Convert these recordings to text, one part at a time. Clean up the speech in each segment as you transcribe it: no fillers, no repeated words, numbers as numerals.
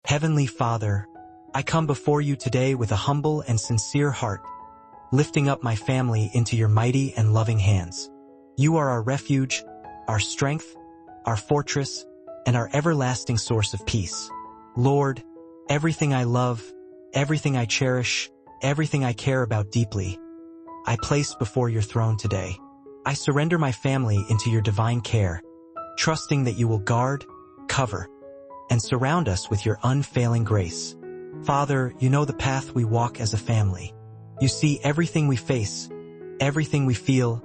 Heavenly Father, I come before you today with a humble and sincere heart, lifting up my family into your mighty and loving hands. You are our refuge, our strength, our fortress, and our everlasting source of peace. Lord, everything I love, everything I cherish, everything I care about deeply, I place before your throne today. I surrender my family into your divine care, trusting that you will guard, cover, and surround us with your unfailing grace. Father, you know the path we walk as a family. You see everything we face, everything we feel,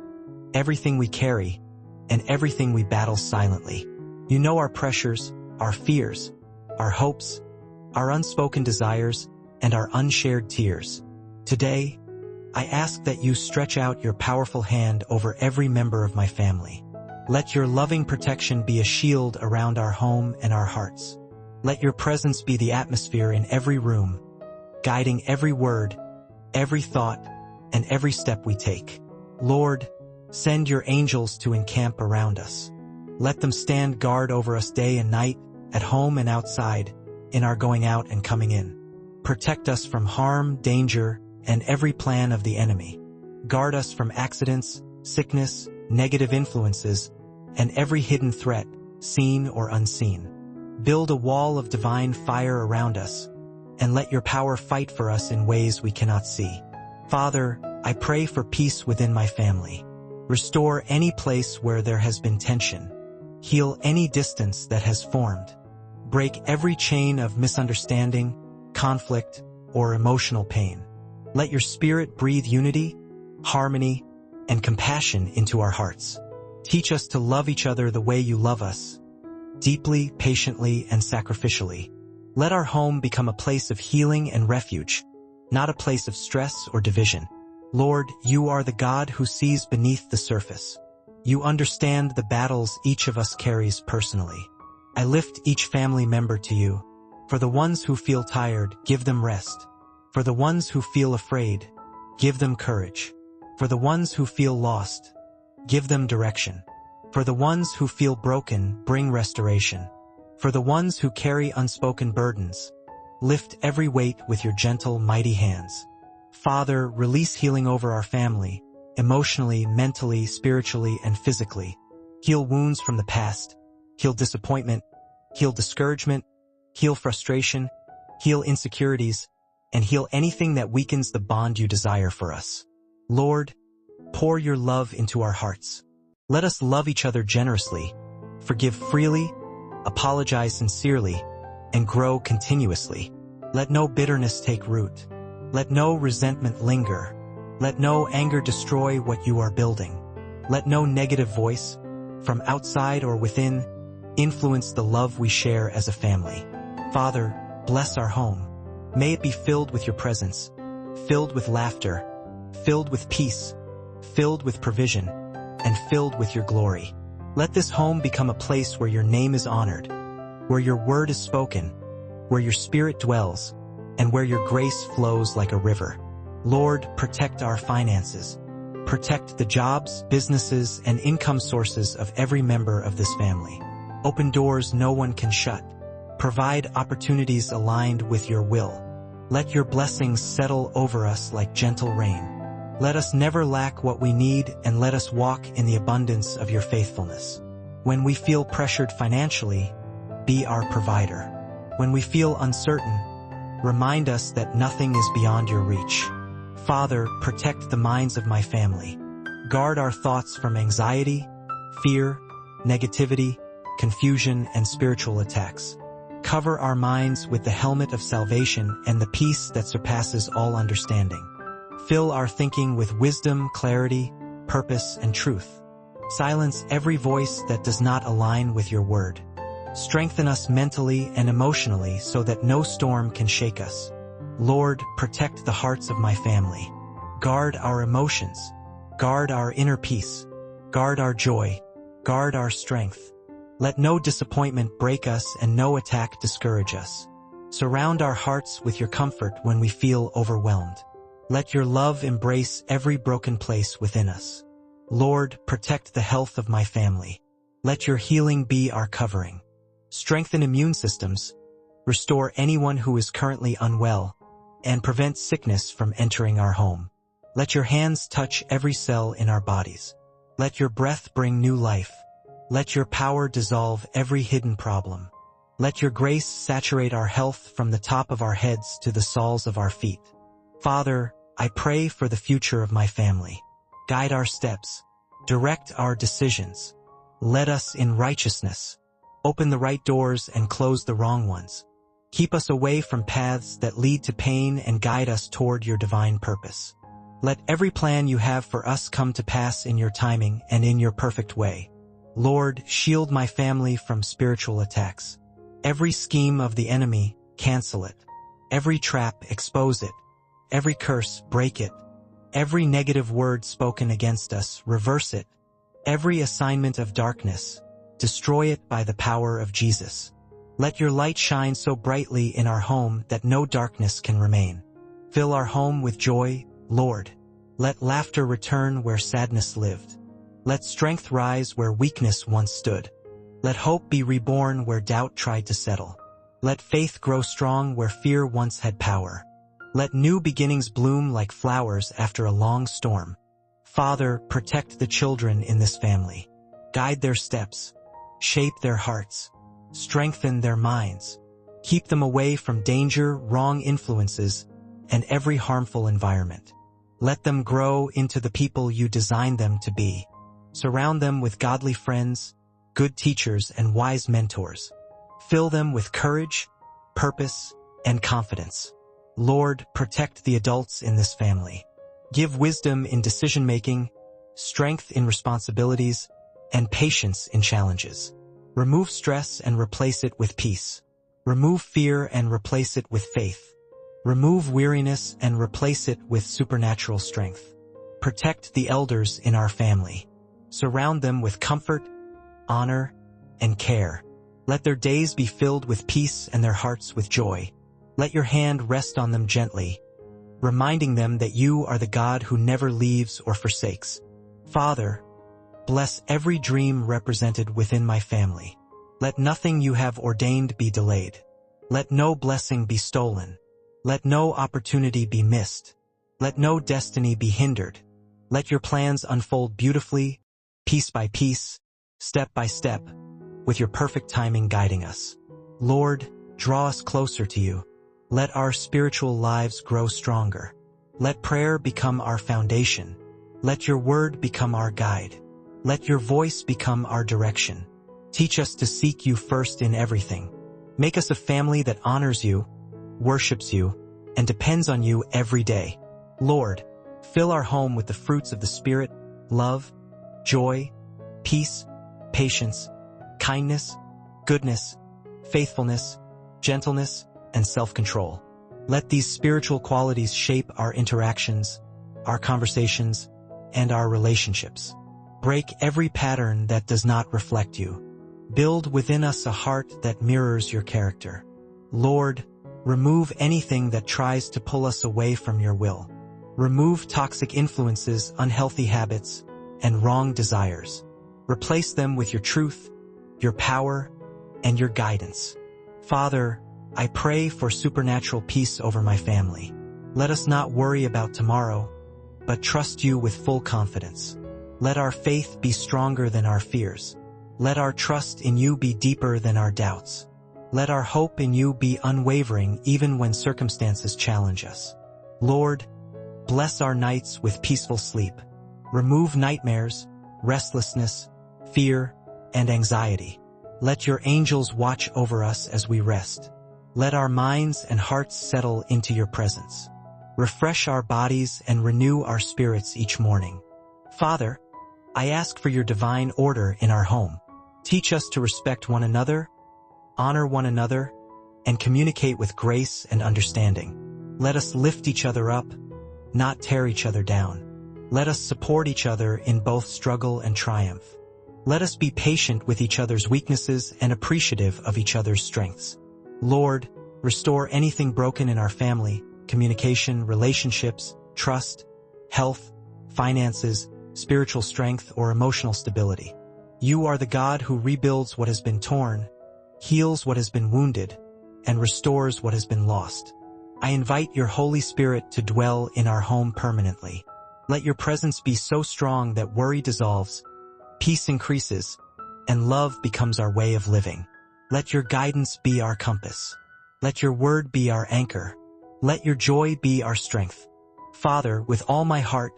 everything we carry, and everything we battle silently. You know our pressures, our fears, our hopes, our unspoken desires, and our unshared tears. Today, I ask that you stretch out your powerful hand over every member of my family. Let your loving protection be a shield around our home and our hearts. Let your presence be the atmosphere in every room, guiding every word, every thought, and every step we take. Lord, send your angels to encamp around us. Let them stand guard over us day and night, at home and outside, in our going out and coming in. Protect us from harm, danger, and every plan of the enemy. Guard us from accidents, sickness, negative influences, and every hidden threat, seen or unseen. Build a wall of divine fire around us, and let your power fight for us in ways we cannot see. Father, I pray for peace within my family. Restore any place where there has been tension. Heal any distance that has formed. Break every chain of misunderstanding, conflict, or emotional pain. Let your spirit breathe unity, harmony, and compassion into our hearts. Teach us to love each other the way you love us, deeply, patiently, and sacrificially. Let our home become a place of healing and refuge, not a place of stress or division. Lord, you are the God who sees beneath the surface. You understand the battles each of us carries personally. I lift each family member to you. For the ones who feel tired, give them rest. For the ones who feel afraid, give them courage. For the ones who feel lost, give them direction. For the ones who feel broken, bring restoration. For the ones who carry unspoken burdens, lift every weight with your gentle, mighty hands. Father, release healing over our family, emotionally, mentally, spiritually, and physically. Heal wounds from the past. Heal disappointment. Heal discouragement. Heal frustration. Heal insecurities. And heal anything that weakens the bond you desire for us. Lord, pour your love into our hearts. Let us love each other generously, forgive freely, apologize sincerely, and grow continuously. Let no bitterness take root. Let no resentment linger. Let no anger destroy what you are building. Let no negative voice, from outside or within, influence the love we share as a family. Father, bless our home. May it be filled with your presence, filled with laughter, filled with peace, filled with provision, and filled with your glory. Let this home become a place where your name is honored, where your word is spoken, where your spirit dwells, and where your grace flows like a river. Lord, protect our finances. Protect the jobs, businesses, and income sources of every member of this family. Open doors no one can shut. Provide opportunities aligned with your will. Let your blessings settle over us like gentle rain. Let us never lack what we need, and let us walk in the abundance of your faithfulness. When we feel pressured financially, be our provider. When we feel uncertain, remind us that nothing is beyond your reach. Father, protect the minds of my family. Guard our thoughts from anxiety, fear, negativity, confusion, and spiritual attacks. Cover our minds with the helmet of salvation and the peace that surpasses all understanding. Fill our thinking with wisdom, clarity, purpose, and truth. Silence every voice that does not align with your word. Strengthen us mentally and emotionally so that no storm can shake us. Lord, protect the hearts of my family. Guard our emotions. Guard our inner peace. Guard our joy. Guard our strength. Let no disappointment break us and no attack discourage us. Surround our hearts with your comfort when we feel overwhelmed. Let your love embrace every broken place within us. Lord, protect the health of my family. Let your healing be our covering. Strengthen immune systems. Restore anyone who is currently unwell, and prevent sickness from entering our home. Let your hands touch every cell in our bodies. Let your breath bring new life. Let your power dissolve every hidden problem. Let your grace saturate our health from the top of our heads to the soles of our feet. Father, I pray for the future of my family. Guide our steps. Direct our decisions. Lead us in righteousness. Open the right doors and close the wrong ones. Keep us away from paths that lead to pain and guide us toward your divine purpose. Let every plan you have for us come to pass in your timing and in your perfect way. Lord, shield my family from spiritual attacks. Every scheme of the enemy, cancel it. Every trap, expose it. Every curse, break it. Every negative word spoken against us, reverse it. Every assignment of darkness, destroy it by the power of Jesus. Let your light shine so brightly in our home that no darkness can remain. Fill our home with joy, Lord. Let laughter return where sadness lived. Let strength rise where weakness once stood. Let hope be reborn where doubt tried to settle. Let faith grow strong where fear once had power. Let new beginnings bloom like flowers after a long storm. Father, protect the children in this family. Guide their steps. Shape their hearts. Strengthen their minds. Keep them away from danger, wrong influences, and every harmful environment. Let them grow into the people you designed them to be. Surround them with godly friends, good teachers, and wise mentors. Fill them with courage, purpose, and confidence. Lord, protect the adults in this family. Give wisdom in decision-making, strength in responsibilities, and patience in challenges. Remove stress and replace it with peace. Remove fear and replace it with faith. Remove weariness and replace it with supernatural strength. Protect the elders in our family. Surround them with comfort, honor, and care. Let their days be filled with peace and their hearts with joy. Let your hand rest on them gently, reminding them that you are the God who never leaves or forsakes. Father, bless every dream represented within my family. Let nothing you have ordained be delayed. Let no blessing be stolen. Let no opportunity be missed. Let no destiny be hindered. Let your plans unfold beautifully, piece by piece, step by step, with your perfect timing guiding us. Lord, draw us closer to you. Let our spiritual lives grow stronger. Let prayer become our foundation. Let your word become our guide. Let your voice become our direction. Teach us to seek you first in everything. Make us a family that honors you, worships you, and depends on you every day. Lord, fill our home with the fruits of the Spirit, love, joy, peace, patience, kindness, goodness, faithfulness, gentleness, and self-control. Let these spiritual qualities shape our interactions, our conversations, and our relationships. Break every pattern that does not reflect you. Build within us a heart that mirrors your character. Lord, remove anything that tries to pull us away from your will. Remove toxic influences, unhealthy habits, and wrong desires. Replace them with your truth, your power, and your guidance. Father, I pray for supernatural peace over my family. Let us not worry about tomorrow, but trust you with full confidence. Let our faith be stronger than our fears. Let our trust in you be deeper than our doubts. Let our hope in you be unwavering even when circumstances challenge us. Lord, bless our nights with peaceful sleep. Remove nightmares, restlessness, fear, and anxiety. Let your angels watch over us as we rest. Let our minds and hearts settle into your presence. Refresh our bodies and renew our spirits each morning. Father, I ask for your divine order in our home. Teach us to respect one another, honor one another, and communicate with grace and understanding. Let us lift each other up, not tear each other down. Let us support each other in both struggle and triumph. Let us be patient with each other's weaknesses and appreciative of each other's strengths. Lord, restore anything broken in our family, communication, relationships, trust, health, finances, spiritual strength, or emotional stability. You are the God who rebuilds what has been torn, heals what has been wounded, and restores what has been lost. I invite your Holy Spirit to dwell in our home permanently. Let your presence be so strong that worry dissolves, peace increases, and love becomes our way of living. Let your guidance be our compass. Let your word be our anchor. Let your joy be our strength. Father, with all my heart,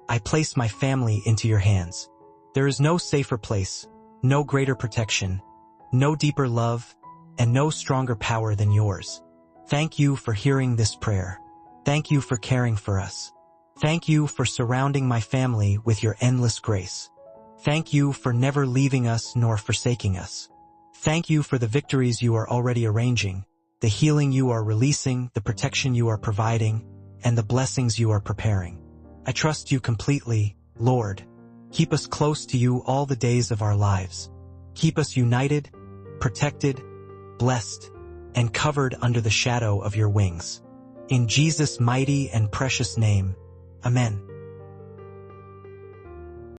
I place my family into your hands. There is no safer place, no greater protection, no deeper love, and no stronger power than yours. Thank you for hearing this prayer. Thank you for caring for us. Thank you for surrounding my family with your endless grace. Thank you for never leaving us nor forsaking us. Thank you for the victories you are already arranging, the healing you are releasing, the protection you are providing, and the blessings you are preparing. I trust you completely, Lord. Keep us close to you all the days of our lives. Keep us united, protected, blessed, and covered under the shadow of your wings. In Jesus' mighty and precious name, Amen.